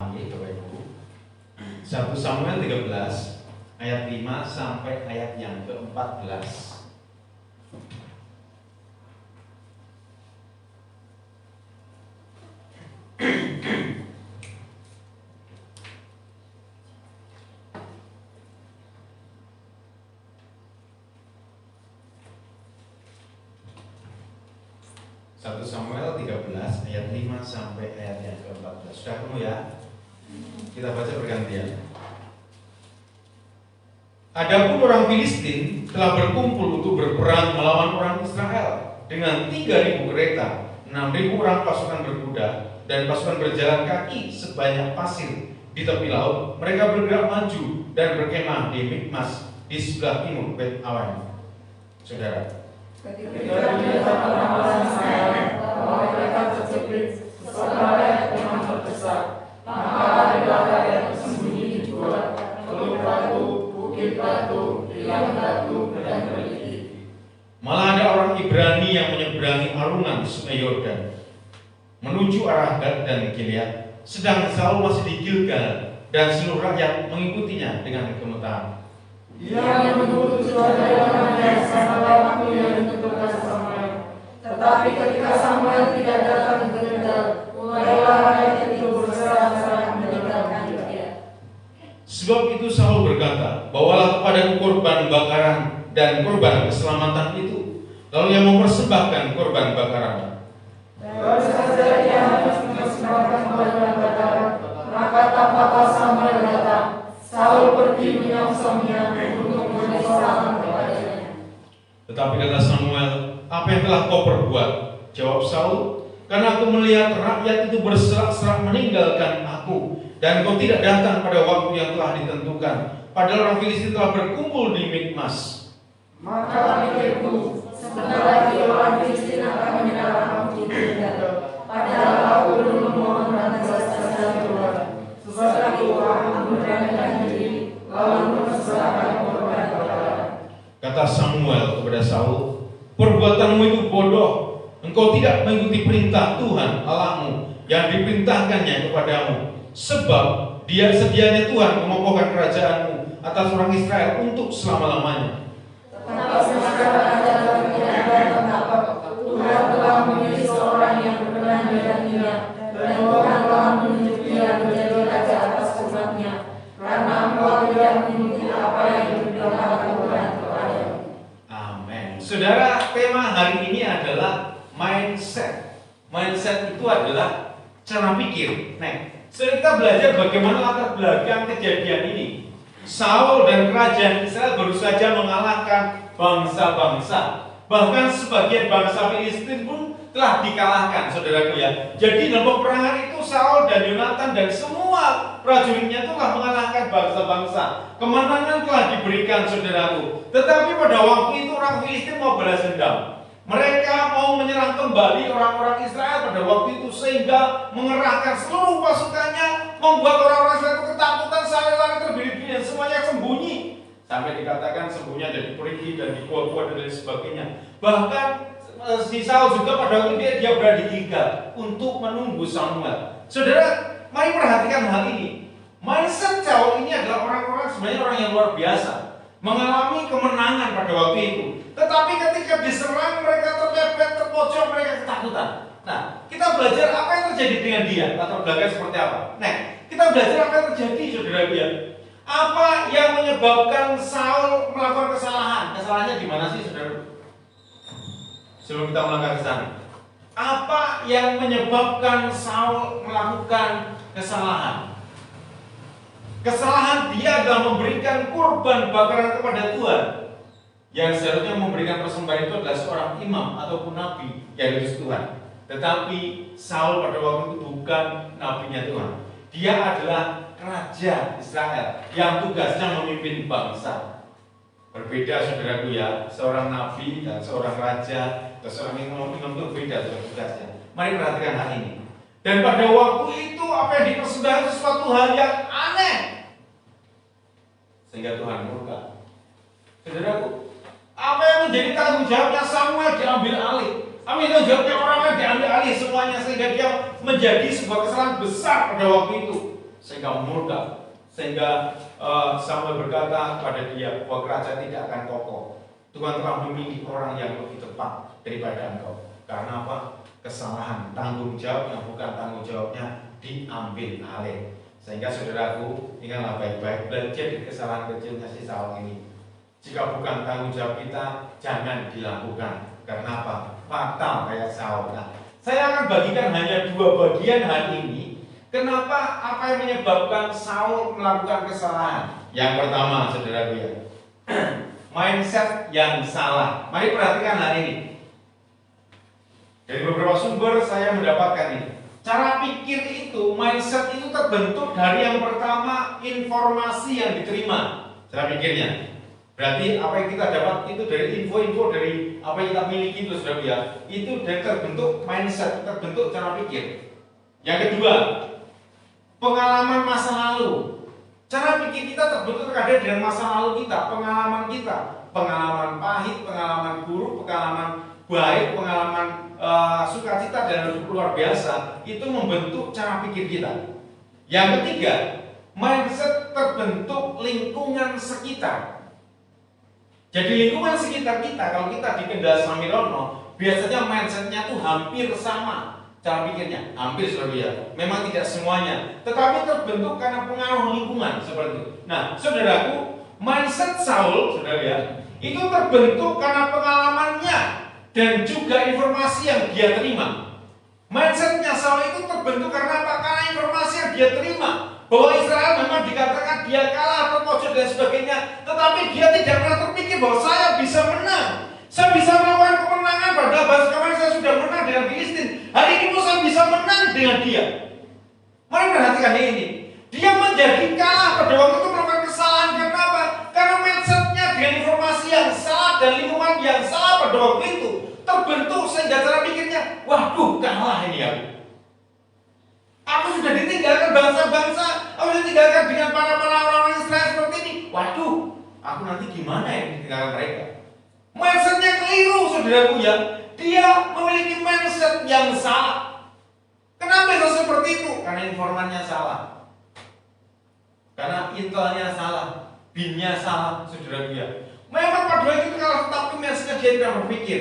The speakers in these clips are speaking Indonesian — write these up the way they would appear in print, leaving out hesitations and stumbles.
Bapak Ibu. 1 Samuel 13 ayat 5 sampai ayat yang ke-14. Satu Samuel 13 ayat 5 sampai ayat yang ke-14. Sudah ketemu ya? Kita baca bergantian. Adapun orang Filistin telah berkumpul untuk berperang melawan orang Israel dengan 3.000 kereta, 6.000 orang pasukan berkuda, dan pasukan berjalan kaki sebanyak pasir di tepi laut. Mereka bergerak maju dan berkemah di Mikmas di sebelah timur Bet Awen. Saudara, ketika melihat orang-orang Israel bahwa mereka terjepit sebagai memang terdesak, maka adalah rakyat bersembunyi di gua, teluk batu, bukit batu, tiang batu, dan berliki. Malah ada orang Ibrani yang menyeberangi arungan sungai Yordan menuju arah Gad dan Gilead, sedang Saul masih di Gilgal dan seluruh rakyat mengikutinya dengan gemetar. Ia menunggu tujuannya sampai waktu yang ditentukan Samuel. Tetapi ketika Samuel tidak datang ke Gilgal, mulailah rakyat itu berserah-serah meninggalkan dia. Sebab itu Saul berkata, bawalah kepadaku korban bakaran dan korban keselamatan itu. Lalu ia mempersembahkan korban bakaran. Baru saja ia harus mempersembahkan korban bakaran, maka tampaklah Samuel datang. Saul pergi menyongsongnya untuk menyerahkan kepadanya. Tetapi kata Samuel, apa yang telah kau perbuat? Jawab Saul, karena aku melihat rakyat itu berserak-serak meninggalkan aku, dan kau tidak datang pada waktu yang telah ditentukan. Padahal orang Filistin telah berkumpul di Mikmas. Maka pikirku, sebentar lagi orang Filistin akan menyerang aku di Gilgal. Padahal aku belum memohon atas dasar Tuhan. Sebab itu aku memberanikan diri, lalu mempersembahkan korban bakaran. Kata Samuel kepada Saul, perbuatanmu itu bodoh. Engkau tidak mengikuti perintah Tuhan Allahmu yang diperintahkannya kepadamu. Sebab dia sedianya Tuhan mengokohkan kerajaanmu atas orang Israel untuk selama-lamanya. Tetapi sekarang adalah kenyataan betapa Tuhan telah memilih seorang yang berkenan dengan dia, dan Tuhan telah menunjuk dia menjadi raja atas umatnya, karena engkau tidak mengikuti apa yang diberitakan Tuhan kepadamu. Amin. Saudara, tema hari ini adalah mindset. Mindset itu adalah cara pikir. Nah, setelah kita belajar bagaimana latar belakang kejadian ini. Saul dan kerajaan Israel baru saja mengalahkan bangsa-bangsa. Bahkan sebagian bangsa Filistin pun telah dikalahkan, saudaraku ya. Jadi dalam peperangan itu Saul dan Yonatan dan semua prajuritnya itu telah mengalahkan bangsa-bangsa. Kemenangan telah diberikan, saudaraku. Tetapi pada waktu itu orang Filistin mau balas dendam. Mereka mau menyerang kembali orang-orang Israel pada waktu itu, sehingga mengerahkan seluruh pasukannya, membuat orang-orang Israel itu ketakutan, lari-lari terbiri-biri dan semuanya sembunyi. Sampai dikatakan sembunyinya jadi perigi dan di gua-gua dan lain sebagainya. Bahkan si Saul juga pada waktu itu dia berada di Gilgal untuk menunggu Samuel. Saudara, mari perhatikan hal ini. Mindset Saul ini adalah orang-orang sebenarnya orang yang luar biasa, mengalami kemenangan pada waktu itu. Tetapi ketika diserang mereka terpepet, terpojok, mereka ketakutan. Nah, kita belajar apa yang terjadi dengan dia, latar belakang seperti apa. Nah, kita belajar apa yang terjadi, saudara dia. Apa yang menyebabkan Saul melakukan kesalahan? Kesalahannya di mana sih, saudara? Sebelum kita melangkah ke sana, apa yang menyebabkan Saul melakukan kesalahan? Kesalahan dia adalah memberikan kurban bakaran kepada Tuhan. Yang seharusnya memberikan persembahan itu adalah seorang imam ataupun nabi yang diutus Tuhan. Tetapi Saul pada waktu itu bukan nabinya Tuhan. Dia adalah raja Israel yang tugasnya memimpin bangsa. Berbeda, saudaraku ya, seorang nabi dan seorang raja dan seorang imam itu berbeda tugasnya. Mari perhatikan hal ini. Dan pada waktu itu apa yang dipersembahkan sesuatu hal yang aneh, sehingga Tuhan murka. Saudaraku, apa yang menjadi tanggung jawabnya Samuel diambil alih. Apa yang tanggung jawabnya orang lain diambil alih semuanya, sehingga dia menjadi sebuah kesalahan besar pada waktu itu. sehingga murka, sehingga Samuel berkata kepada dia bahwa kerajaan tidak akan kokoh. Tuhan telah memilih orang yang lebih tepat daripada engkau. Karena apa? Kesalahan, tanggung jawab yang bukan tanggung jawabnya diambil alih. Sehingga saudaraku, ingatlah baik-baik, belajar dari kesalahan kecilnya si Saul ini. Jika bukan tanggung jawab kita, jangan dilakukan. Karena apa? Fatal kayak Saul. Nah, saya akan bagikan hanya 2 bagian hari ini. Kenapa? Apa yang menyebabkan Saul melakukan kesalahan? Yang pertama, saudaraku ya, mindset yang salah. Mari perhatikan hal ini. Dari beberapa sumber saya mendapatkan ini. Cara pikir itu, mindset itu terbentuk dari yang pertama, informasi yang diterima. Cara pikirnya. Berarti apa yang kita dapat itu dari info-info dari apa yang kita miliki itu, saudara ya. Itu dari terbentuk mindset, terbentuk cara pikir. Yang kedua, pengalaman masa lalu. Cara pikir kita terbentuk terkadang dengan masa lalu kita, pengalaman pahit, pengalaman buruk, pengalaman baik, pengalaman sukacita dan luar biasa, itu membentuk cara pikir kita. Yang ketiga, mindset terbentuk lingkungan sekitar. Jadi lingkungan sekitar kita, kalau kita di Kendal Samirono, biasanya mindsetnya tuh hampir sama. Cara pikirnya hampir seperti ya. Memang tidak semuanya, tetapi terbentuk karena pengaruh lingkungan seperti itu. Nah, saudaraku, mindset Saul, saudara ya, itu terbentuk karena pengalamannya dan juga informasi yang dia terima. Mindsetnya Saul itu terbentuk karena apa? Karena informasi yang dia terima bahwa Israel memang dikatakan dia kalah, terpojok dan sebagainya, tetapi dia tidak pernah terpikir bahwa saya bisa menang. Saya bisa melakukan kemenangan, padahal bahasa kemarin saya sudah menang dengan Filistin. Hari ini pun saya bisa menang dengan dia. Mari perhatikan ini. Dia menjadi kalah pada waktu itu melakukan kesalahan. Karena apa? Karena mindsetnya dengan informasi yang salah dan lingkungan yang salah pada waktu itu terbentuk sehingga cara pikirnya, waduh, kalah ini aku. Aku sudah ditinggalkan bangsa-bangsa, aku sudah ditinggalkan dengan para orang-orang Israel seperti ini. Waduh, aku nanti gimana ya ditinggalkan mereka? Mindsetnya keliru, saudaraku ya. Dia memiliki mindset yang salah. Kenapa bisa seperti itu? Karena informannya salah, karena intelnya salah, binnya salah, saudaraku ya. Memang pada waktu itu kalau tapi mindsetnya dia tidak berpikir,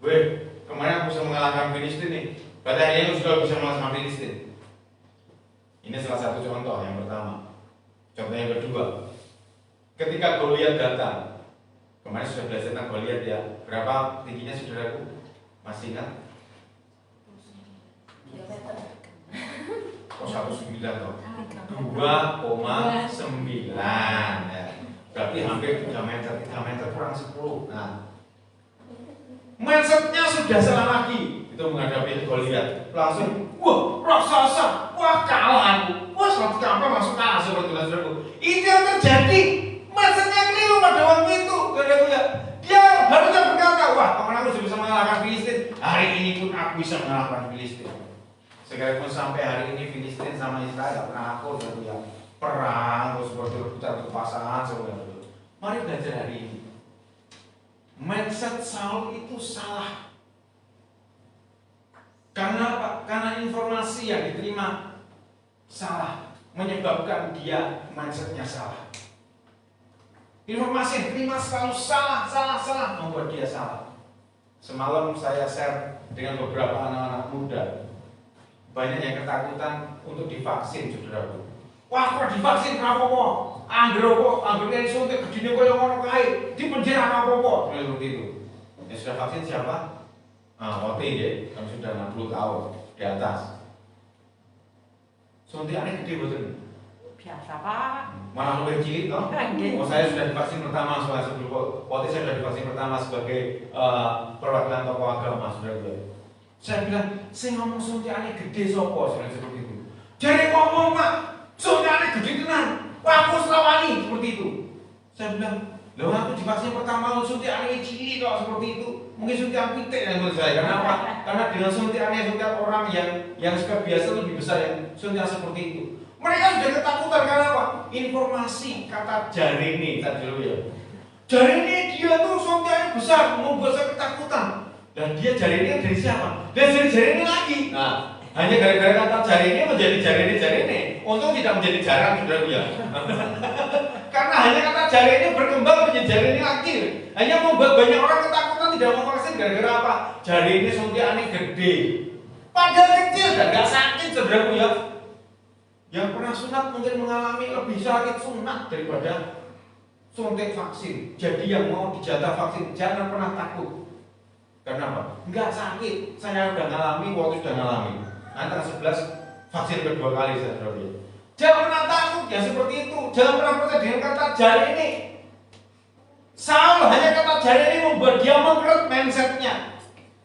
weh, kemarin aku bisa mengalahkan Filistin nih, berarti hari ini sudah bisa mengalahkan Filistin. Ini salah satu contoh yang pertama. Contoh yang kedua, ketika Goliat datang. Kemarin sudah belajar tentang Goliat ya. Berapa tingginya saudaraku? Masih ingat? Oh 1,9 toh. 2,9 ya. Berarti hampir 3 meter kurang 10. Nah, mindsetnya sudah salah lagi. Itu menghadapi Goliat. Langsung, wah raksasa, wah kalah aku, wah satu kapal masuk kalah seperti itu saudaraku. Itu yang terjadi. Mindsetnya keliru pada waktu itu, saudaraku ya. Dia harusnya berkata, wah kemarin aku sudah bisa mengalahkan Filistin, hari ini pun aku bisa mengalahkan Filistin. Sekalipun sampai hari ini Filistin sama Israel tidak pernah akur, saudaraku ya. Perang terus berputar kekuasaan saudaraku. Mari belajar hari ini. Mindset Saul itu salah. Karena apa? Karena informasi yang diterima salah, menyebabkan dia mindsetnya salah. Informasi yang diterima selalu salah, membuat dia salah. Semalam saya share dengan beberapa anak-anak muda. Banyak yang ketakutan untuk divaksin, saudaraku. Wah, kok divaksin apa-apa? Anggur yang suntik gedine koyo ngono kae, dipenjara apa-apa. Seperti itu. Yang sudah vaksin siapa? OT ya, kami sudah 60 tahun di atas. Suntikannya gede betul. Biasa Pak. Malah lebih cilik toh. Oh, saya sudah divaksin pertama sebelum OT saya sudah divaksin pertama sebagai perwakilan tokoh agama saudara. Saya bilang, saya ngomong suntikannya gede sopo seperti itu. Jadi ngomong Pak, suntikannya gede tenan. Wah, aku selawani seperti itu. Saya bilang, loh aku divaksin pertama suntikannya cilik kok seperti itu. Mungkin suntikan pitik yang menurut saya. Kenapa? Karena dengan suntikan orang yang suka biasa lebih besar yang suntikan seperti itu. Mereka sudah ketakutan karena apa? Informasi kata Jarini tadi dulu ya. Jarini dia tuh suntikannya besar, membuat saya ketakutan. Dan dia Jarini dari siapa? Dan dari Jarini lagi. Nah, hanya gara-gara kata Jarini menjadi Jarini. untung tidak menjadi jarang, saudara ya. Karena hanya kata jari ini berkembang menjadi jari ini lagi. Hanya membuat banyak orang ketakutan tidak mau vaksin gara-gara apa? Jari ini suntikannya gede. Padahal kecil dan gak sakit, saudaraku ya. Yang pernah sunat mungkin mengalami lebih sakit sunat daripada suntik vaksin. Jadi yang mau dijatah vaksin jangan pernah takut. Karena apa? Enggak sakit. Saya udah ngalami, waktu sudah ngalami. Antara 11 vaksin kedua kali saya sudah. Jangan pernah takut ya seperti itu. Jangan pernah percaya dengan kata jari ini. Saul hanya kata jari ini membuat dia mengkerut mindsetnya.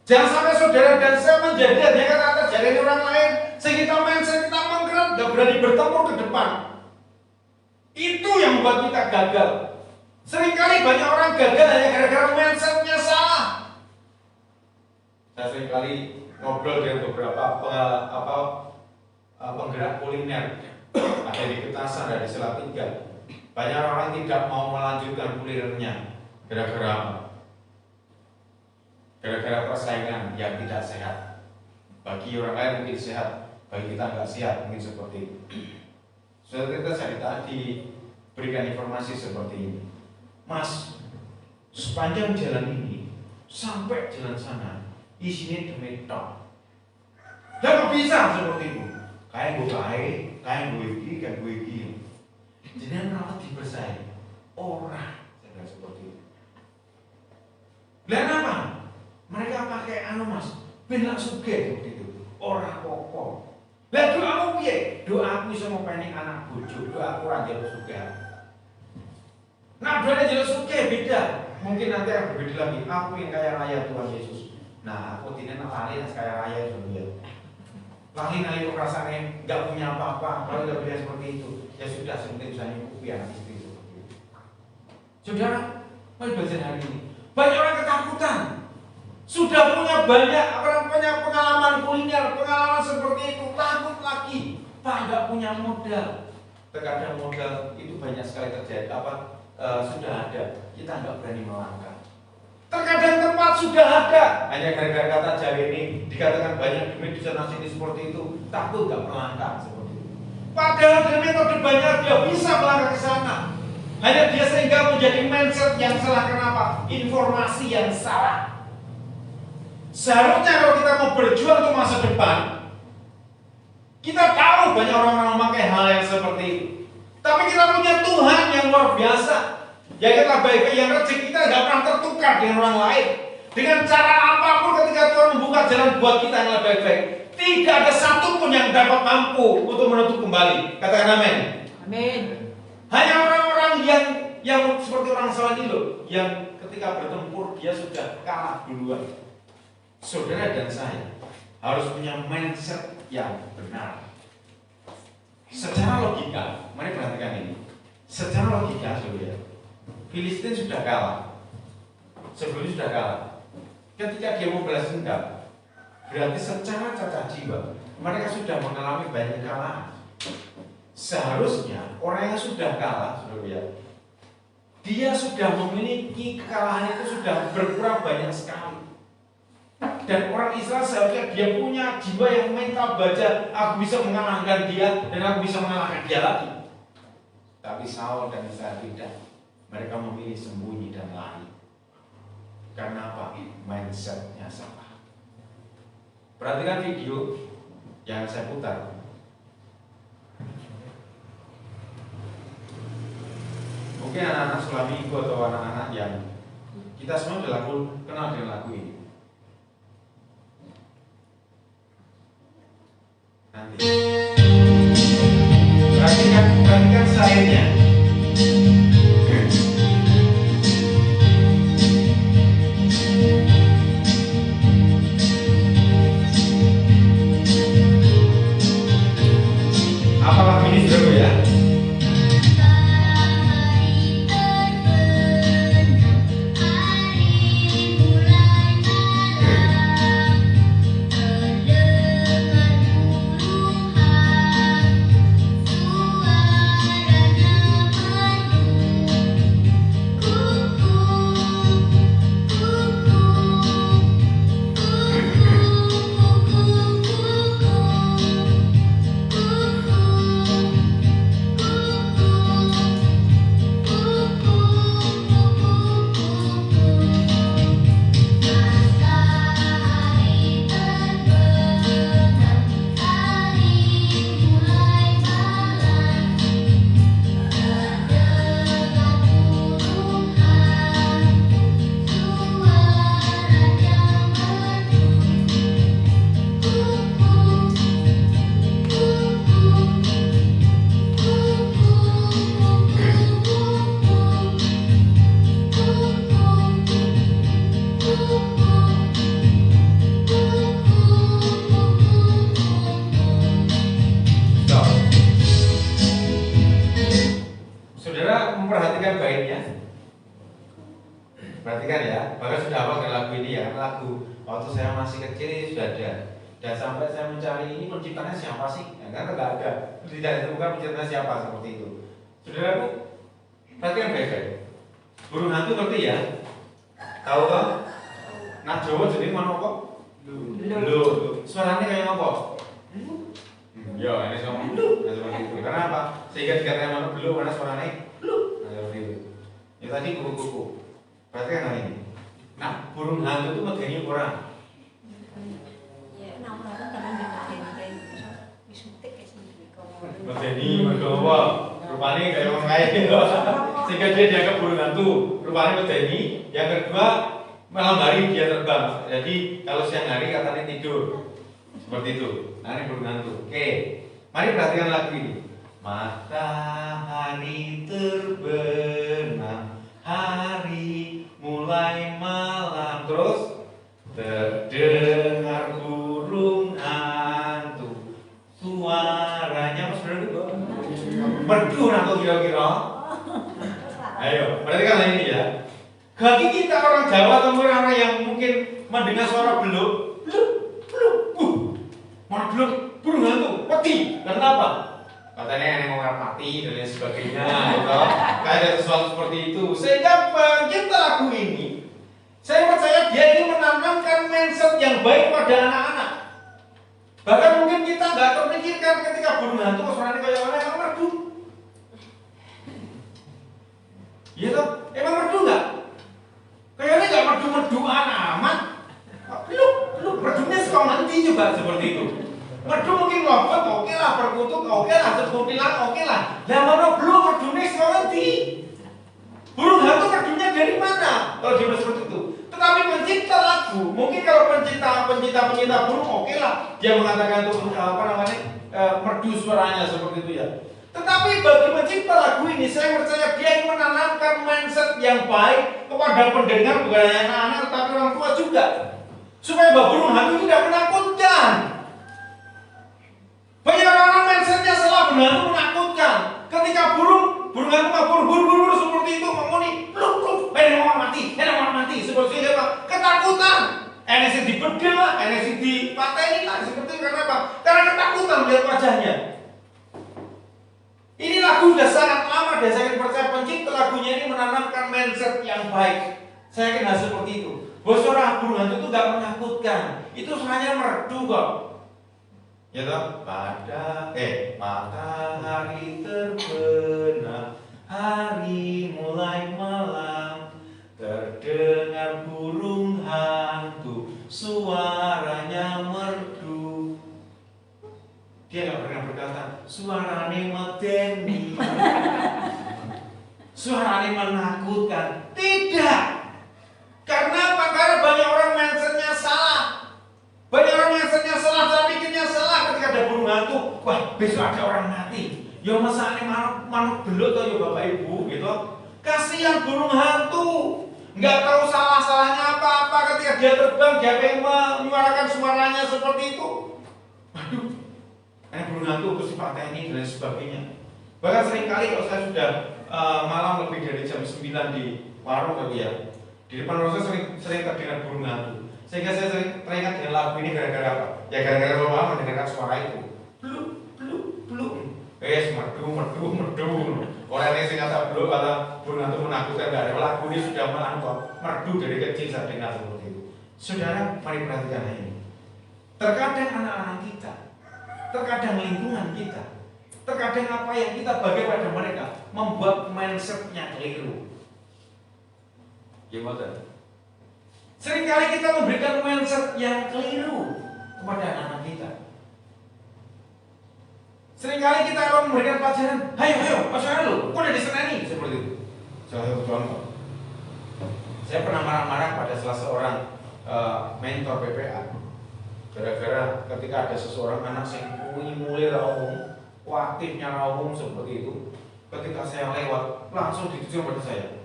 Jangan sampai saudara dan saya menjadi hanya kata jari ini orang lain sehingga mindset kita mengkerut, gak berani bertempur ke depan. Itu yang membuat kita gagal. Seringkali banyak orang gagal hanya gara-gara mindsetnya salah. Saya seringkali ngobrol dengan beberapa penggerak kuliner. Ada di Ketasan, ada di Salatiga. Banyak orang tidak mau melanjutkan kulinernya gara-gara apa? Gara-gara persaingan yang tidak sehat. Bagi orang lain mungkin sehat, bagi kita nggak sehat, mungkin seperti itu. Saudara kita tadi berikan informasi seperti ini. Mas, sepanjang jalan ini sampai jalan sana isinya demi tok. Dan bisa seperti itu. Kayak gue iki. Jadi rawat dibersaing. Orang saya seperti itu. Dan apa? Mereka pakai mas, benak suge seperti itu. Orang pokok. Lah doamu piye? Doaku iso ngopeni anak bojo, doaku ora njaluk sugih. Nah, doanya njaluk sugih beda. Mungkin nanti yang berbeda lagi. Aku yang kaya raya Tuhan Yesus. Nah, aku tidak lali kaya raya dunia. Lali rasanya nggak punya apa-apa, kalau nggak punya seperti itu, ya sudah seperti saya nyukupi anak istri seperti itu. Saudara, mari belajar hari ini. Banyak orang ketakutan. Sudah punya banyak pengalaman kuliner, pengalaman seperti itu, takut lagi. Pak nggak punya modal. Terkadang modal itu banyak sekali terjadi. Sudah ada, kita nggak berani melangkah. Terkadang tempat sudah ada, hanya gara-gara kata jari ini dikatakan banyak duit di sana sini seperti itu, takut nggak melangkah seperti itu. Padahal dengan metode banyak dia bisa melangkah ke sana. Hanya dia sehingga menjadi mindset yang salah. Kenapa? Informasi yang salah. Seharusnya kalau kita mau berjuang untuk masa depan, kita tahu banyak orang memakai hal yang seperti itu. Tapi kita punya Tuhan yang luar biasa. Ya kita baik yang rezeki kita nggak pernah tertukar dengan orang lain. Dengan cara apapun ketika Tuhan membuka jalan buat kita yang lebih baik, tidak ada satupun yang dapat mampu untuk menutup kembali. Katakan amin. Amin. Hanya orang-orang yang seperti orang Salani loh, yang ketika bertempur dia sudah kalah duluan. Saudara dan saya harus punya mindset yang benar. Secara logika, mari perhatikan ini. Secara logika, saudara, Filistin sudah kalah. Sebelumnya sudah kalah. Ketika dia mau balas dendam, berarti secara cacah jiwa mereka sudah mengalami banyak kekalahan. Seharusnya orang yang sudah kalah, saudara, dia sudah memiliki kekalahan itu sudah berkurang banyak sekali. Dan orang Israel seharusnya dia punya jiwa yang mental baja, aku bisa mengalahkan dia dan aku bisa mengalahkan dia lagi. Tapi Saul dan Israel tidak. Mereka memilih sembunyi dan lari. Karena apa? Mindsetnya salah. Perhatikan video yang saya putar. Mungkin anak-anak sulami ibu atau anak-anak yang kita semua sudah kenal dengan lagu ini. Nanti perhatikan sayangnya. Apakah ini dulu ya? memperhatikan baiknya? Perhatikan ya, bahkan sudah hafal dengan lagu ini ya. Lagu waktu saya masih kecil ini sudah ada. Dan sampai saya mencari ini penciptanya siapa sih? Ya, karena nggak ada, tidak ditemukan penciptanya siapa seperti itu. Saudaraku, perhatikan baik-baik. Burung hantu ngerti ya? Tahu kan? Nah Jawa jadi mana kok? Lu. Suaranya kayak apa? Ya, ini ngomong lu. Nah, seperti itu. Karena apa? Sehingga dikatakan mana belum, mana suaranya lu. Nah, seperti itu. Ya tadi kuku-kuku. Perhatikan hal ini. Nah, burung hantu itu medeni orang. Medeni, mergawa. Rupanya kayak orang lain. Sehingga dia dianggap burung hantu. Rupanya medeni. Yang kedua, malam hari dia terbang. Jadi kalau siang hari katanya tidur. Seperti itu. Nah, ini burung hantu. Oke. Mari perhatikan lagu ini. Matahari terbenam, hari mulai malam, terus terdengar burung hantu, suaranya apa sebenarnya? Merdu atau kira-kira? Ayo, perhatikan ini ya. Bagi kita orang Jawa atau orang yang mungkin mendengar suara beluk, mana beluk, burung hantu, mati. Kenapa? Katanya yang mau mati dan lain sebagainya, gitu. Kayak ada sesuatu seperti itu. Sehingga pencipta lagu ini, saya percaya dia ini menanamkan mindset yang baik pada anak-anak. Bahkan mungkin kita nggak terpikirkan ketika burung hantu suaranya kayak mana, emang merdu. Iya toh, emang merdu nggak? Kayaknya nggak merdu amat. Belum, merdunya suka mati juga seperti itu. Merdu mungkin lobot, oke lah, perkutut, oke lah, sekumpilan, oke lah. Lah mana belum merdunya suka mati. Burung hantu merdunya dari mana? Kalau dia seperti itu. Tetapi pencipta lagu, mungkin kalau pencipta burung, oke lah. Dia mengatakan itu merdu suaranya seperti itu ya. Tetapi bagi pencipta lagu ini, saya percaya dia ingin menanamkan mindset yang baik kepada pendengar, bukan hanya anak-anak, tetapi orang tua juga, supaya burung hantu tidak menakutkan. Banyak orang mindsetnya salah, burung hantu menakutkan. Ketika burung hantu buru seperti itu ngomongin, peluk, orang mati, seperti itu apa? Ketakutan. Energi dibedel lah, energi dipateni lah, seperti itu. Karena apa? Karena ketakutan melihat wajahnya. Ini lagu sudah sangat lama dan saya percaya pencipta lagunya ini menanamkan mindset yang baik. Saya yakin hal seperti itu. Bahwa suara burung hantu itu gak menakutkan. Itu hanya merdu kok. Ya toh? Matahari terbenam, hari mulai malam, terdengar burung hantu, suaranya merdu. Dia gak pernah berkata, suaranya medeni, suaranya menakutkan. Tidak. Karena apa? Karena banyak orang mindsetnya salah. Banyak orang mindsetnya salah, cara pikirnya salah ketika ada burung hantu. Wah, besok ada orang mati. Ya masa ini manuk belut atau ya bapak ibu gitu. Kasihan burung hantu. Nggak tahu salah-salahnya apa-apa ketika dia terbang, dia pengen menyuarakan suaranya seperti itu. Waduh, burung hantu terus dipateni dan sebagainya. Bahkan seringkali kalau saya sudah malam lebih dari jam 9 di warung kali ya, di depan rumah saya sering terdengar burung hantu. Sehingga saya sering teringat dengan lagu ini gara-gara apa? Ya gara-gara saya mendengarkan suara itu. Bluk. Merdu. Orang yang kata bluk atau burung hantu menakutkan, dari lagu ini sudah menangkap merdu dari kecil saya dengar seperti itu. Saudara, mari perhatikan ini. Terkadang anak-anak kita, terkadang lingkungan kita, terkadang apa yang kita bagi pada mereka membuat mindsetnya keliru. Gimana? Seringkali kita memberikan mindset yang keliru kepada anak-anak kita. Seringkali kita akan memberikan pelajaran, ayo, pelajaran lu, kok udah disenani seperti itu. Salah satu contoh, saya pernah marah-marah pada salah seorang mentor PPA. Gara-gara ketika ada seseorang anak yang mulai rawung, aktifnya rawung seperti itu. Ketika saya lewat, langsung dituju pada saya.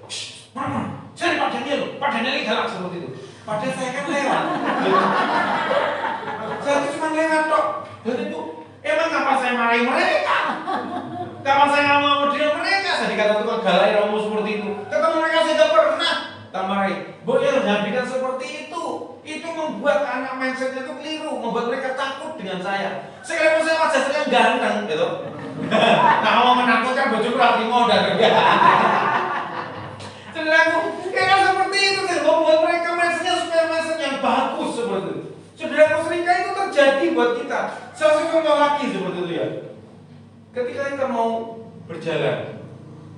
Mana? Saya Pak Daniel galak seperti itu. Padahal saya kan lewat. Saya itu cuma lewat tok. Dan itu emang ngapa saya marahi mereka? Kapan saya nggak mau model mereka? Jadi dikata tukang galai ramu seperti itu. Ketemu mereka saya tidak pernah. Tamari, boleh habiskan seperti itu. Itu membuat anak mindsetnya itu keliru, membuat mereka takut dengan saya. Sekalipun saya wajah saya ganteng, gitu. Nah, mau menakutkan bojoku lagi modal. Saudaraku, kayak seperti itu sih, membuat mereka mindsetnya supaya mindset yang bagus seperti itu. Saudaraku, seringkali itu terjadi buat kita. Saya contoh lagi seperti itu ya. Ketika kita mau berjalan,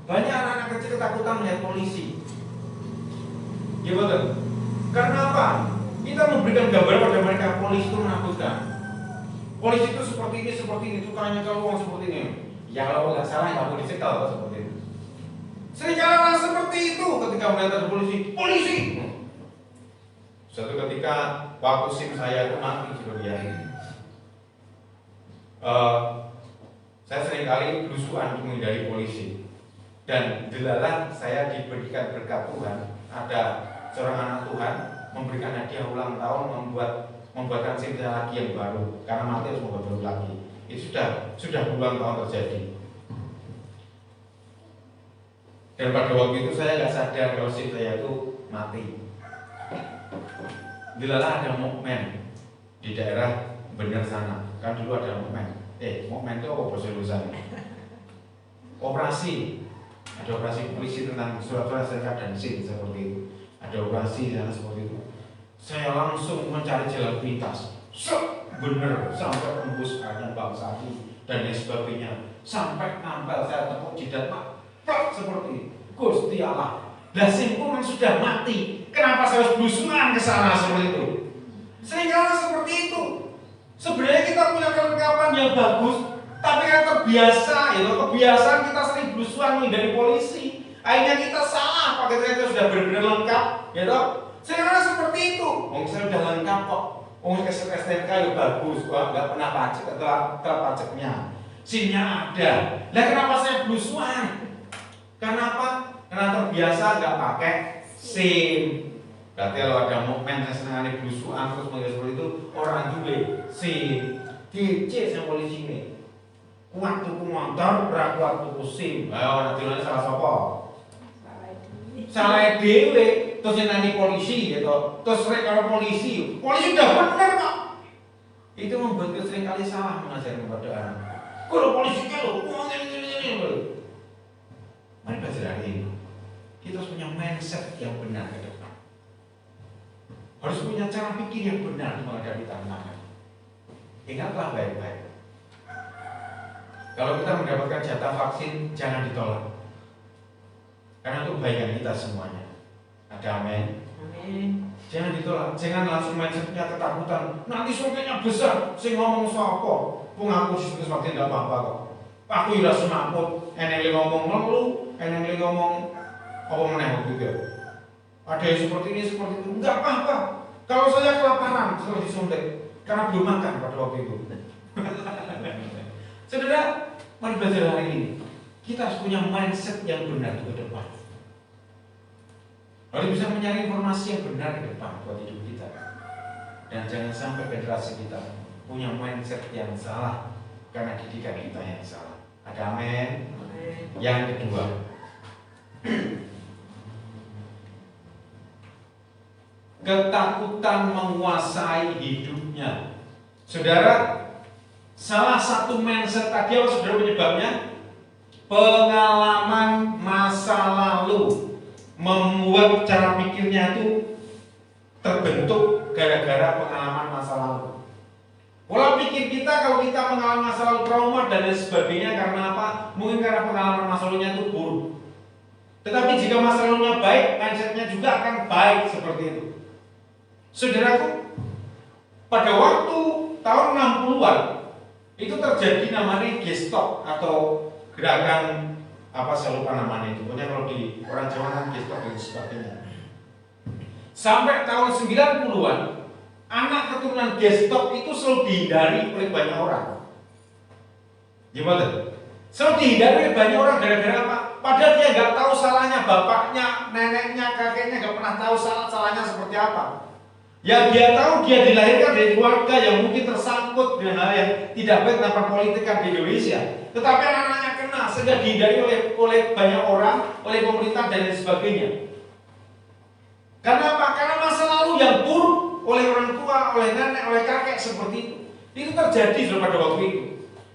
banyak anak-anak kecil ketakutan melihat polisi. Ya betul. Karena apa? Kita memberikan gambaran pada mereka polisi itu menakutkan. Polisi itu seperti ini, tukangnya kalau uang seperti ini. Ya kalau nggak salah nggak boleh dicekel seperti itu. Seringkali orang seperti itu ketika melihat ada polisi. Suatu ketika waktu SIM saya itu mati di bagian ini. Saya seringkali berusuhan untuk menghindari polisi. Dan delalah saya diberikan berkat Tuhan. Ada seorang anak Tuhan memberikan hadiah ulang tahun membuatkan SIM saya lagi yang baru karena mati harus membuat baru lagi. Itu sudah berulang tahun terjadi. Dan pada waktu itu saya nggak sadar kalau SIM saya itu mati. Dilalah ada mukmen di daerah Bener sana. Kan dulu ada mukmen. Mukmen itu apa bahasa Indonesia? Operasi. Ada operasi polisi tentang surat-surat sertifikat dan SIM seperti itu. Ada operasi sana seperti itu. Saya langsung mencari jalan pintas. Bener sampai tembus kanan bangsa dan lain sebagainya. Sampai nampel saya tepuk jidat plak seperti itu. Gusti Allah. Lah SIM memang sudah mati. Kenapa saya harus berusuhan ke sana seperti itu? Sehingga seperti itu. Sebenarnya kita punya kelengkapan yang bagus, tapi kan terbiasa, kebiasaan kita sering berusuhan dari polisi. Akhirnya kita salah, pakai kita sudah benar-benar lengkap, Sehingga seperti itu. Saya sudah lengkap kok. STNK ya bagus, nggak pernah pajak atau pajaknya. SIM-nya ada. Lah kenapa saya berusuhan? Karena apa? Karena terbiasa nggak pakai SIM. Berarti kalau ada momen saya senang berusuhan terus mengira seperti itu orang juga SIM, DC sama polisi ini. Kuat tuku motor, kuat tuku SIM. Ayo nanti salah sopo. Salah dewe, terus nanti polisi gitu. Terus kalau polisi udah benar kok. Itu membuat kita seringkali salah mengajarkan kepada anak. Kalau polisi kalau ini. Mari belajar hari ini. Kita harus punya mindset yang benar ke depan. Harus punya cara pikir yang benar menghadapi tantangan. Ingatlah baik-baik. Kalau kita mendapatkan jatah vaksin, jangan ditolak. Karena itu kebaikan kita semuanya. Ada amin? Amin. Jangan ditolak. Jangan langsung mindsetnya ketakutan. Nanti surganya besar. Saya ngomong siapa? Pengaku sistem vaksin tidak apa-apa kok. Aku udah semaput. Eneng ngomong lalu, eneng ngomong apa menengok juga. Ada yang seperti ini, seperti itu. Enggak apa-apa. Kalau saya kelaparan setelah disuntik karena belum makan pada waktu itu. Saudara, mari belajar hari ini. Kita harus punya mindset yang benar ke depan. Harus bisa mencari informasi yang benar ke depan buat hidup kita. Dan jangan sampai generasi kita punya mindset yang salah karena didikan kita yang salah. Ada amin? Yang kedua, ketakutan menguasai hidupnya. Saudara, salah satu mindset tadi apa saudara penyebabnya? Pengalaman masa lalu membuat cara pikirnya itu terbentuk gara-gara pengalaman masa lalu. Pola pikir kita kalau kita mengalami masa lalu trauma dan lain sebagainya karena apa? Mungkin karena pengalaman masa lalunya itu buruk. Tetapi jika masa lalunya baik, mindsetnya juga akan baik seperti itu. Saudaraku, pada waktu tahun 60-an itu terjadi namanya Gestop atau gerakan apa saya lupa namanya itu. Pokoknya kalau di orang Jawa kan Gestop dan sebagainya. Sampai tahun 90-an anak keturunan Gestop itu selalu dihindari oleh banyak orang. Gimana? Selalu dihindari oleh banyak orang gara-gara apa? Padahal dia nggak tahu salahnya bapaknya, neneknya, kakeknya nggak pernah tahu salahnya seperti apa. Yang dia tahu dia dilahirkan dari keluarga yang mungkin tersangkut dengan hal yang tidak baik tentang politik di Indonesia. Tetapi anak-anaknya kena sehingga dihindari oleh banyak orang, oleh pemerintah dan lain sebagainya. Karena apa? Karena masa lalu yang buruk oleh orang tua, oleh nenek, oleh kakek seperti itu. Itu terjadi pada waktu itu.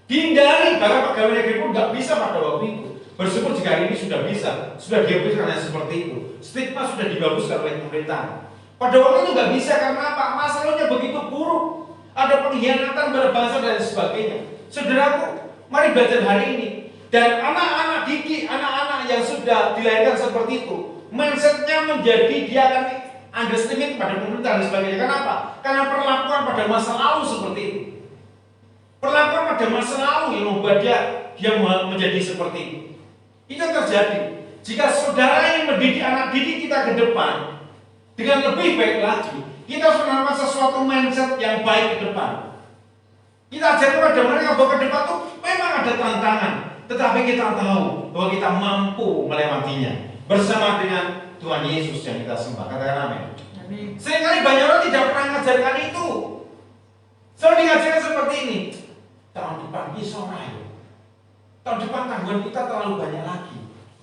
Dihindari, karena pegawai negeri pun nggak bisa pada waktu itu. Bersyukur jika hari ini sudah bisa, sudah dihapuskan yang seperti itu. Stigma sudah dibaguskan oleh pemerintah. Pada waktu itu nggak bisa karena apa? Masalahnya begitu buruk. Ada pengkhianatan pada bangsa dan sebagainya. Saudaraku, mari belajar hari ini. Dan anak-anak didik, anak-anak yang sudah dilahirkan seperti itu, mindsetnya menjadi dia akan underestimate pada pemerintah dan sebagainya. Kenapa? Karena perlakuan pada masa lalu seperti itu. Perlakuan pada masa lalu yang membuat dia menjadi seperti itu. Itu yang terjadi. Jika saudara yang mendidik anak didik kita ke depan dengan lebih baik lagi, kita harus menanamkan sesuatu mindset yang baik ke depan. Kita ajarkan pada mereka bahwa ke depan itu memang ada tantangan, tetapi kita tahu bahwa kita mampu melewatinya bersama dengan Tuhan Yesus yang kita sembah. Katakan amin. Seringkali banyak orang tidak pernah mengajarkan itu. Selalu diajarkan seperti ini. Tahun depan bisa rayu. Tahun depan tanggungan kita terlalu banyak lagi.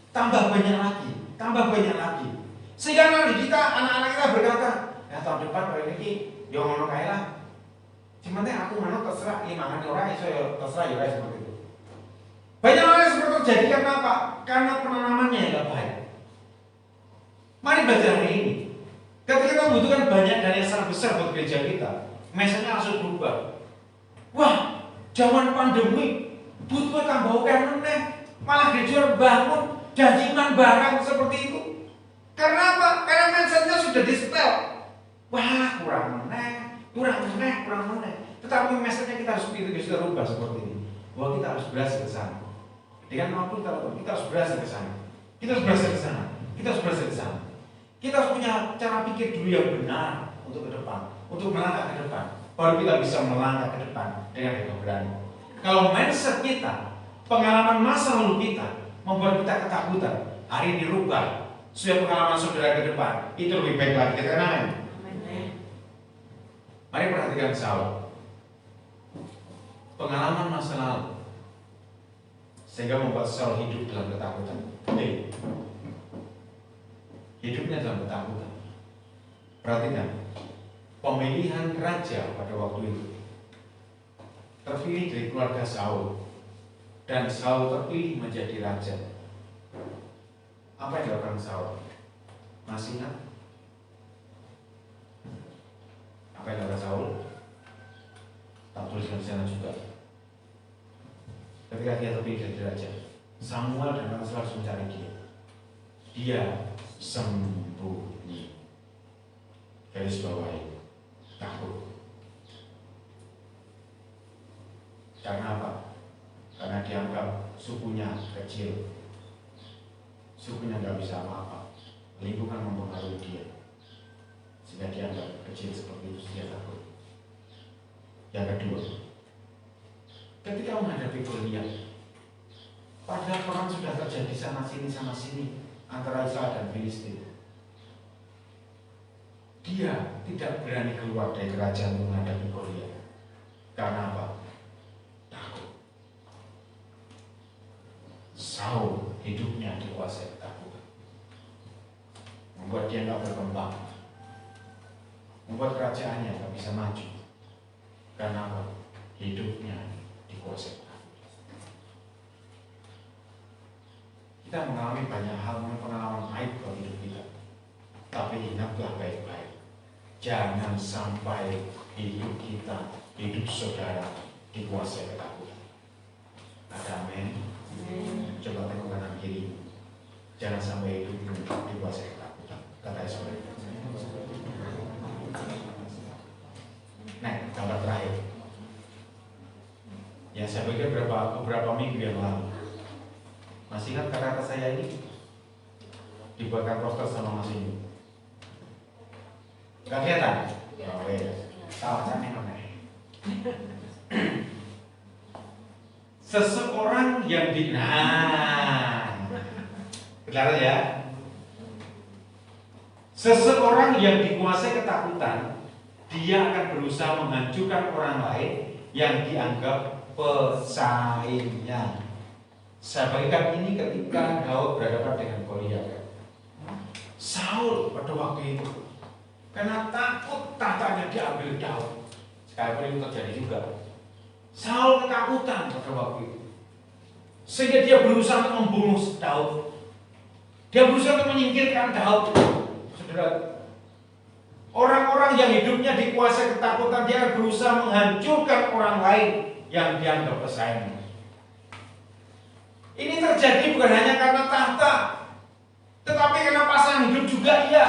Tambah banyak lagi, tambah banyak lagi. Sehingga nanti kita, anak-anak kita berkata, ya tahun depan kalau ini yo ngono kae lah. Cuma aku ngono terserah imangan orang iso yo terserah yo seperti itu. Banyak orang yang seperti itu terjadi karena apa? Karena penanamannya yang tidak baik. Mari belajar hari ini. Ketika kita membutuhkan banyak dan yang sangat besar buat gereja kita, mesenya langsung berubah. Wah, zaman pandemi butuh tambah meneh, malah gereja bangun janjiman barang seperti itu. Karena apa? Karena mindsetnya sudah di-setel. Wah, kurang meneh. Tetapi mindsetnya kita harus rubah seperti ini. Bahwa kita harus berhasil ke sana. Dengan mampu kita harus berhasil ke sana. Kita harus berhasil ke sana. Kita harus punya cara pikir dulu yang benar untuk ke depan, untuk melangkah ke depan. Baru kita bisa melangkah ke depan dengan berani. Kalau mindset kita, pengalaman masa lalu kita membuat kita ketakutan, hari ini rubah. Supaya pengalaman saudara ke depan itu lebih baik lagi. Kita kenal. Mari perhatikan Saul. Pengalaman masa lalu sehingga membuat Saul hidup dalam ketakutan. Hidupnya dalam ketakutan. Perhatikan, pemilihan raja pada waktu itu terpilih dari keluarga Saul, dan Saul terpilih menjadi raja. Apa yang dilakukan Saul? Masih ingat? Apa yang dilakukan Saul? Tak tuliskan di sana juga. Ketika dia terpilih jadi raja, Samuel dan orang harus mencari dia. Dia sembunyi. Garis bawahi, takut. Karena apa? Karena dianggap sukunya kecil, sukunya nggak bisa apa-apa, lingkungan mempengaruhi dia, sehingga dianggap kecil seperti itu, dia takut. Yang kedua, ketika menghadapi Goliat, padahal perang sudah terjadi sana sini antara Israel dan Filistin, dia tidak berani keluar dari kerajaan menghadapi Goliat. Karena apa? Takut. Saul hidupnya dikuasai ketakutan, membuat dia nggak berkembang, membuat kerajaannya nggak bisa maju. Karena apa? Hidupnya dikuasai ketakutan. Kita mengalami banyak hal, pengalaman baik dalam hidup kita. Tapi ingatlah baik-baik, jangan sampai hidup kita, hidup saudara dikuasai ketakutan. Ada amin? Coba tengok kanan kiri. Jangan sampai hidupmu dikuasai ketakutan. Kata saudara. Nah, gambar terakhir. Ya, saya pikir beberapa minggu yang lalu. Masih ingat kata-kata saya ini? Dibuatkan poster sama Mas ini. Gak kelihatan? Oh iya. Tahu aneh. Seseorang yang kelihatan ya? Seseorang yang dikuasai ketakutan dia akan berusaha menghancurkan orang lain yang dianggap pesaingnya. Saya bagikan ini ketika Daud berhadapan dengan Goliat. Saul pada waktu itu karena takut tahtanya diambil Daud. Sekalipun itu terjadi juga. Saul ketakutan pada waktu itu, sehingga dia berusaha untuk membunuh Daud. Dia berusaha untuk menyingkirkan Daud. Saudara, orang-orang yang hidupnya dikuasai ketakutan, dia akan berusaha menghancurkan orang lain yang dianggap pesaingnya. Ini terjadi bukan hanya karena tahta, tetapi karena pasangan hidup juga iya,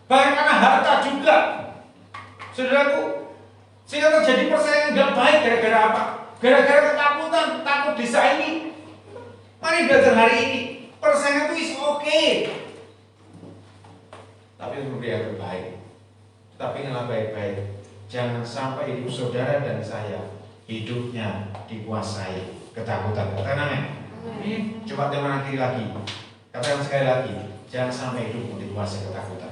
bahkan karena harta juga. Saudaraku, sehingga terjadi persaingan nggak baik gara-gara apa? Gara-gara ketakutan, takut disaingi. Mari belajar hari ini, persaingan itu is okay, tapi itu yang terbaik. Tetapi ingatlah baik-baik, jangan sampai hidup saudara dan saya hidupnya dikuasai ketakutan. Katakan amin. Coba teman kiri lagi. Katakan sekali lagi, jangan sampai hidupmu dikuasai ketakutan.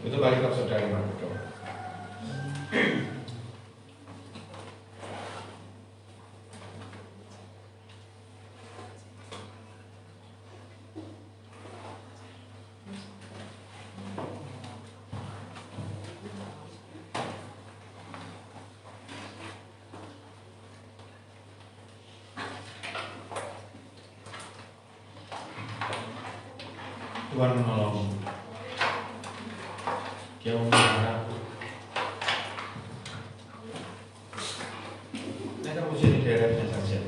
Itu balik ke saudara yang berdoa. Tuhan menolong. Dia memelihara. Kita puji di daerahnya saja.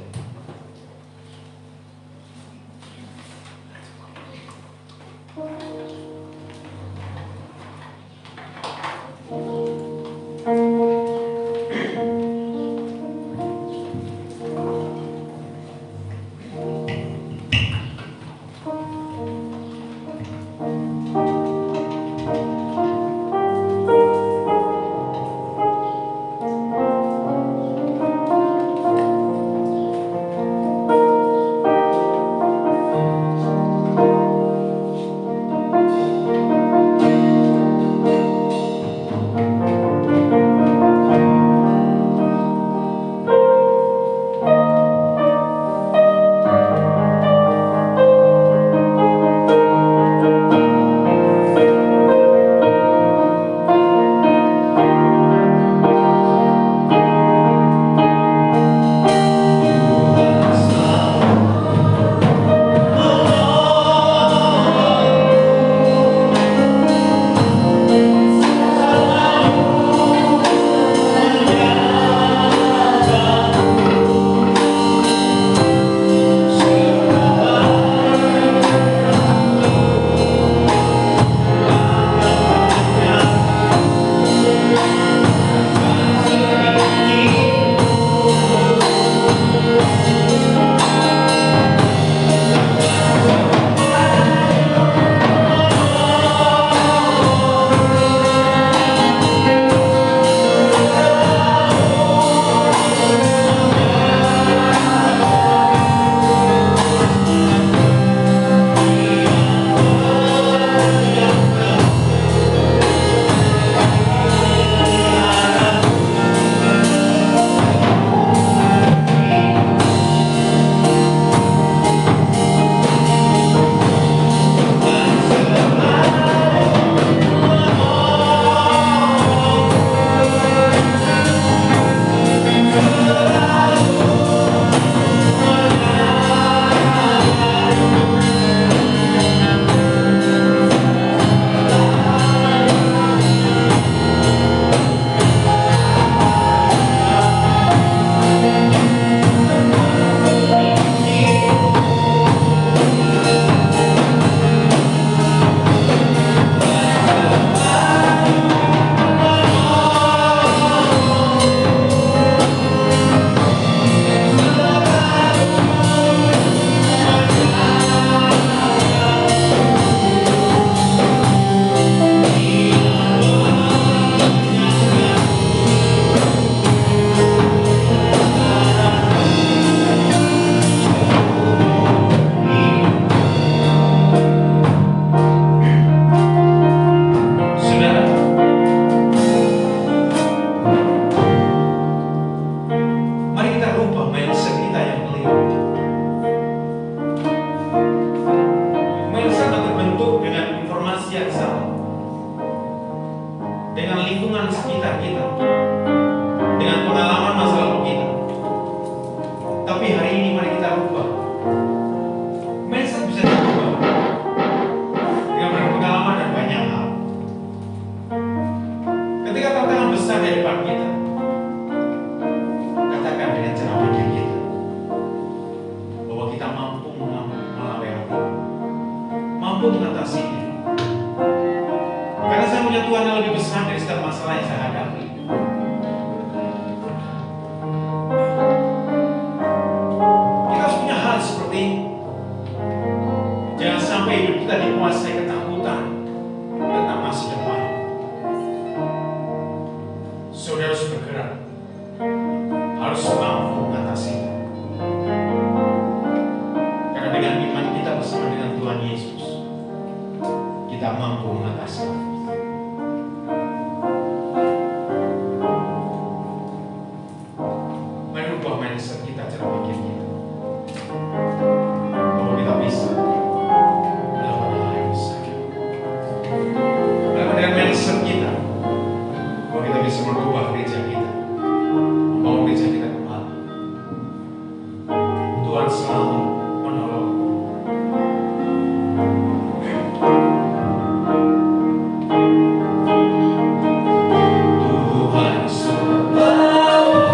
masalah yang saya hadapi. Kita harus punya hal seperti ini. Jangan sampai hidup kita dikuasai ketakutan tentang masa depan. Saudara harus bergerak, harus mampu mengatasinya. Karena dengan iman kita bersama dengan Tuhan Yesus, kita mampu mengatasinya. Mari ubah mindset kita, cara pikir kita, bahwa kita bisa melakukan hal yang besar. Melakukan dengan mindset kita, bahwa kita bisa merubah gereja kita, membawa gereja kita kembali. Tuhan selalu menolong. Tuhan selalu menolong.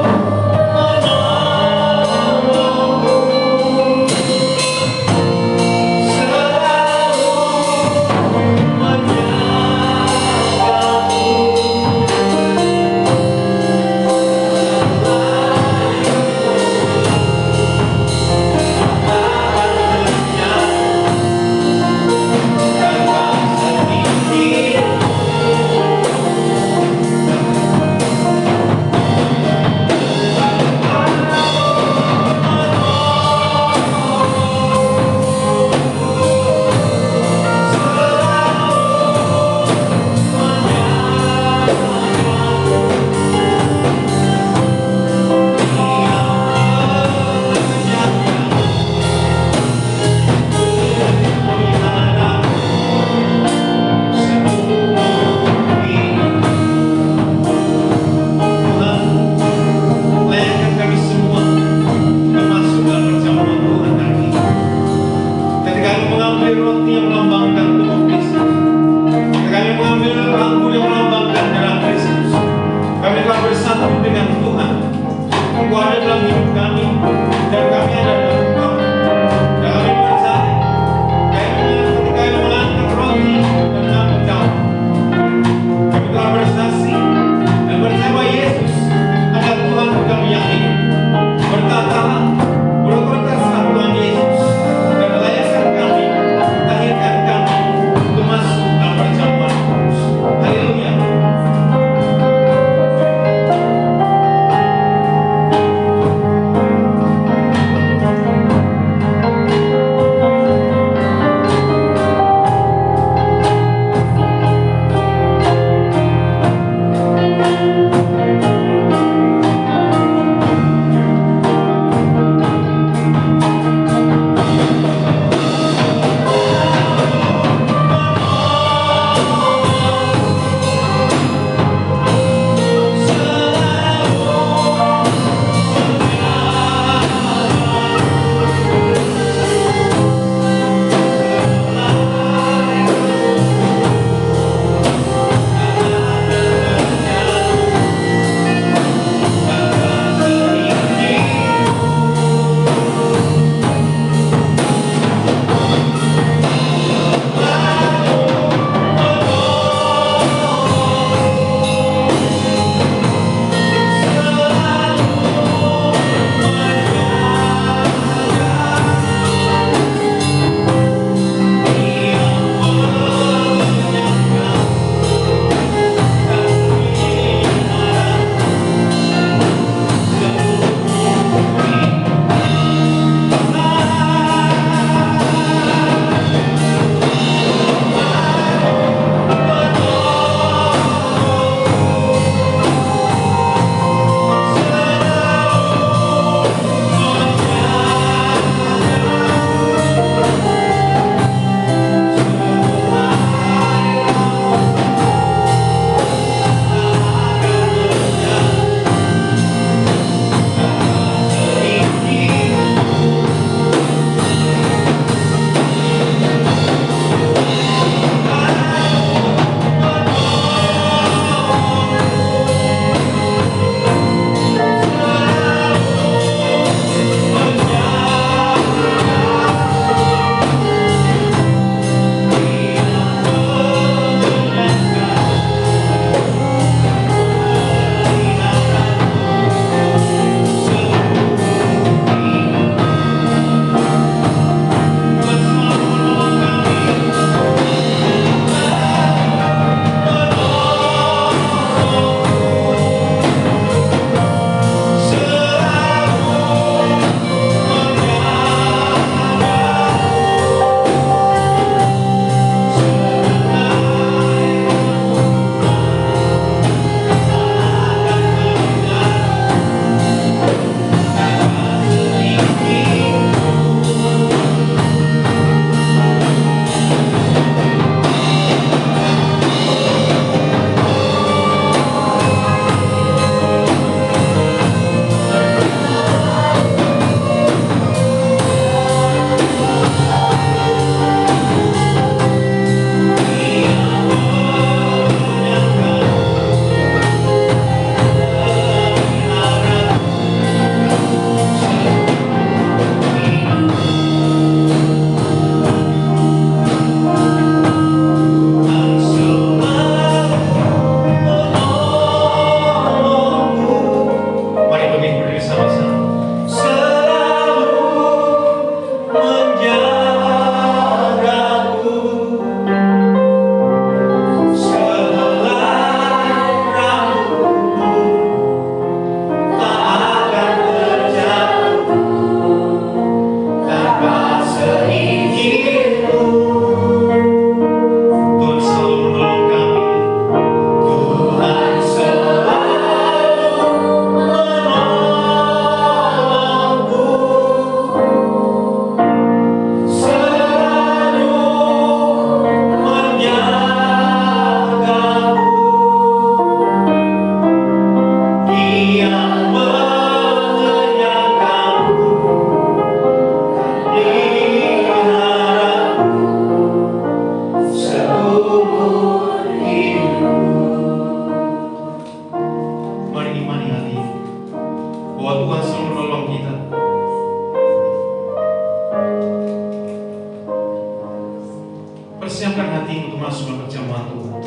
persiapkan hatimu untuk masuk dalam perjamuan Tuhan.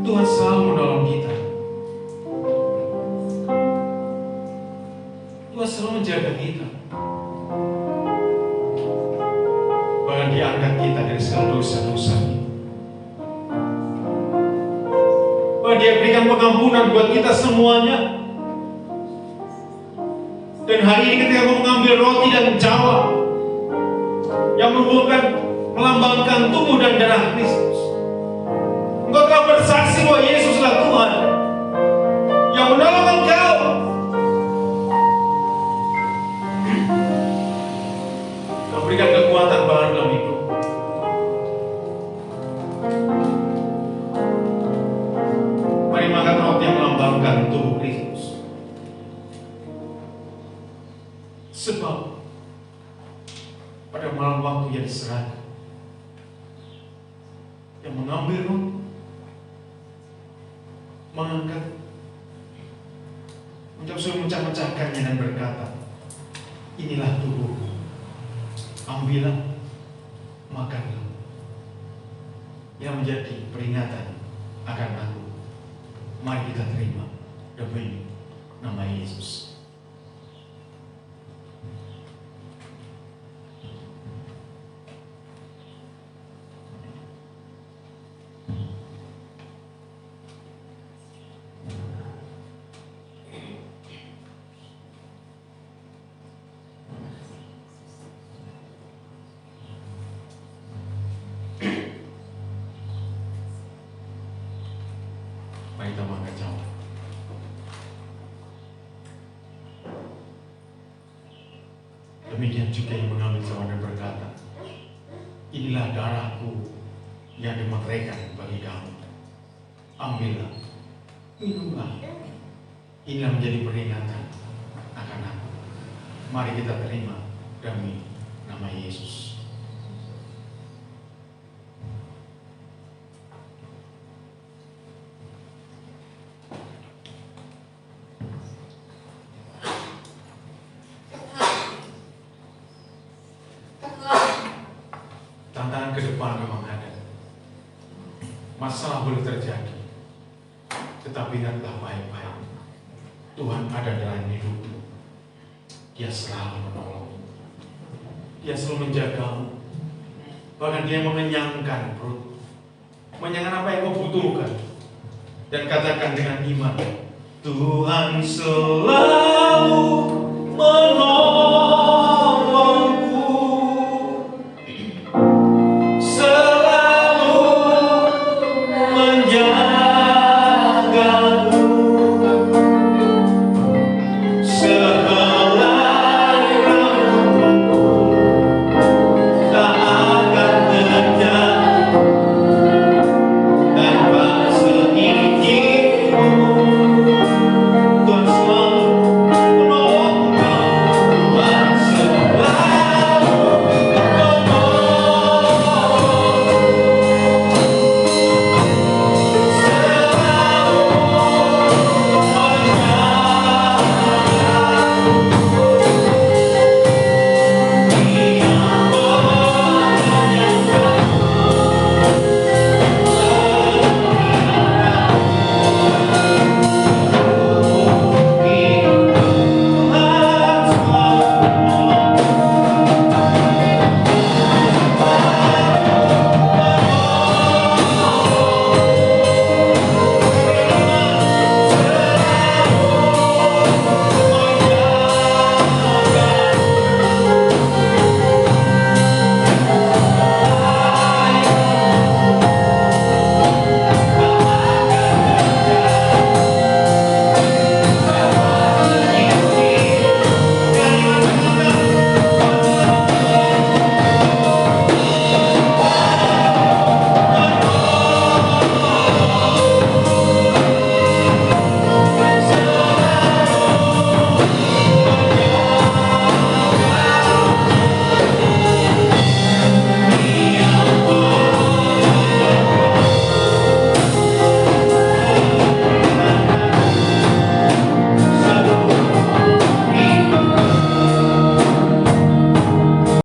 Tuhan selalu menolong kita. Tuhan selalu menjaga kita. Bahkan Dia angkat kita dari segala dosa-dosa kita. Bahkan Dia berikan pengampunan buat kita semuanya. Dan hari ini ketika kau mengambil roti dan cawan yang melambangkan tubuh dan darah Kristus, engkau telah bersaksi bahwa Yesuslah Tuhan yang menolong engkau. Kau berikan kekuatan baru dalam hidup. Mari makan roti yang melambangkan tubuh Kristus. Sebab pada malam waktu yang diserahkan, yang mengambil roti, mengangkat, mencah-mecahkannya dan berkata, inilah tubuhku, ambillah, makanlah, yang menjadi peringatan akan aku. Mari kita terima demi nama Yesus. Mari kita makan cawan. Demikian juga yang mengambil cawan dan berkata, inilah darahku yang dimeteraikan bagi kamu. Ambillah, minumlah. Inilah menjadi peringatan akan aku. Mari kita terima demi nama Yesus. Tantangan ke depan memang ada. Masalah boleh terjadi. Tetapi ingatlah baik-baik. Tuhan ada dalam hidupmu. Dia selalu menolong. Dia selalu menjagamu. Bahkan Dia mengenyangkan perut. Mengenyangkan apa yang kau butuhkan. Dan katakan dengan iman, Tuhan selalu